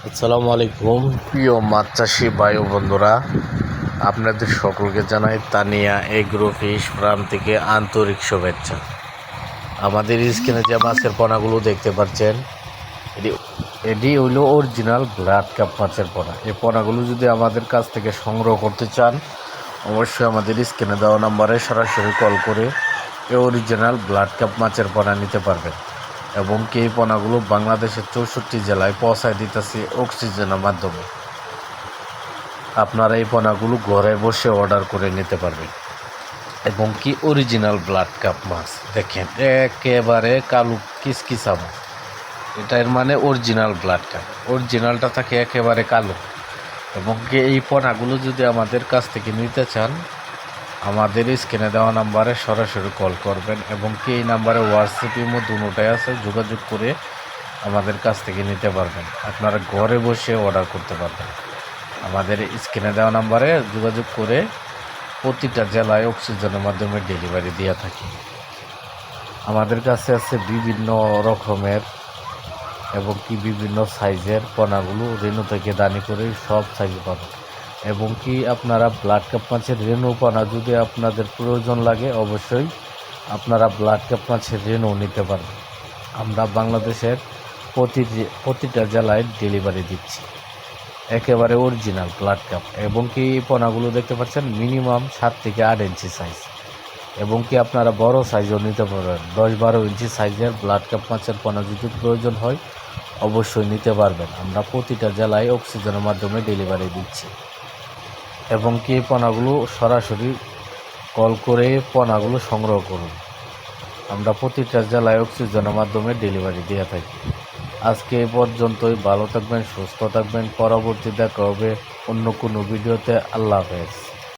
আসসালামু আলাইকুম প্রিয় মাছ চাষি ভাই ও বন্ধুরা, আপনাদের সকলকে জানাই তানিয়া এগ্রো ফিশ ফার্ম থেকে আন্তরিক শুভেচ্ছা। আমাদের স্ক্রিনে যে মাছের পোনাগুলো দেখতে পাচ্ছেন, এটি হইল অরিজিনাল ব্লাড কাপ মাছের পোনা। এই পোনাগুলো যদি আমাদের কাছ থেকে সংগ্রহ করতে চান, অবশ্যই আমাদের স্ক্রিনে দেওয়া নাম্বারে সরাসরি কল করে এই অরিজিনাল ব্লাড কাপ মাছের পোনা নিতে পারবেন। এবং কি এই পোনাগুলো বাংলাদেশের 64 জেলায় পৌঁছায় দিতেছে অক্সিজেনের মাধ্যমে। আপনারা এই পোনাগুলো ঘরে বসে অর্ডার করে নিতে পারবেন। এবং কি অরিজিনাল ব্লাড কাপ মাছ দেখেন, একেবারে কালো কিসকিসা মাছ। এটার মানে অরিজিনাল ব্লাড কাপ, অরিজিনালটা থাকে একেবারে কালো। এবং কি এই পোনাগুলো যদি আমাদের কাছ থেকে নিতে চান, আমাদের স্ক্রিনে দেওয়া নাম্বারে সরাসরি কল করবেন। এবং কি এই নাম্বারে হোয়াটসঅ্যাপ ইমো দুটোটাই আছে, যোগাযোগ করে আমাদের কাছ থেকে নিতে পারবেন। আপনারা ঘরে বসে অর্ডার করতে পারবেন। আমাদের স্ক্রিনে দেওয়া নাম্বারে যোগাযোগ করে প্রতিটা জেলায় অক্সিজেনের মাধ্যমে ডেলিভারি দিয়ে থাকি। আমাদের কাছে আছে বিভিন্ন রকমের এবং কি বিভিন্ন সাইজের পোনাগুলো, রেনু থেকে দানি করে সব সাইজ পাবেন। এবং কি আপনারা ব্লাড কাপ মাছের রেনু পোনা যদি আপনাদের প্রয়োজন লাগে, অবশ্যই আপনারা ব্লাড কাপ মাছের রেনু নিতে পারবেন। আমরা বাংলাদেশের প্রতিটা জেলায় ডেলিভারি দিচ্ছি, একেবারে অরিজিনাল ব্লাড কাপ। এবং কি পোনাগুলো দেখতে পাচ্ছেন মিনিমাম 7 থেকে 8 ইঞ্চি সাইজ। এবং কি আপনারা বড় সাইজও নিতে পারবেন, 10-12 ইঞ্চি সাইজের ব্লাড কাপ মাছের পোনা যদি প্রয়োজন হয় অবশ্যই নিতে পারবেন। আমরা প্রতিটা জেলায় অক্সিজেনের মাধ্যমে ডেলিভারি দিচ্ছি। এবং কি এই পোনাগুলো সরাসরি কল করে পোনাগুলো সংগ্রহ করুন। আমরা প্রতিটা জেলায় অক্সিজেনের মাধ্যমে ডেলিভারি দিয়ে থাকি। আজকে এই পর্যন্তই। ভালো থাকবেন, সুস্থ থাকবেন। পরবর্তী দেখা হবে অন্য কোনো ভিডিওতে। আল্লাহ হাফেজ।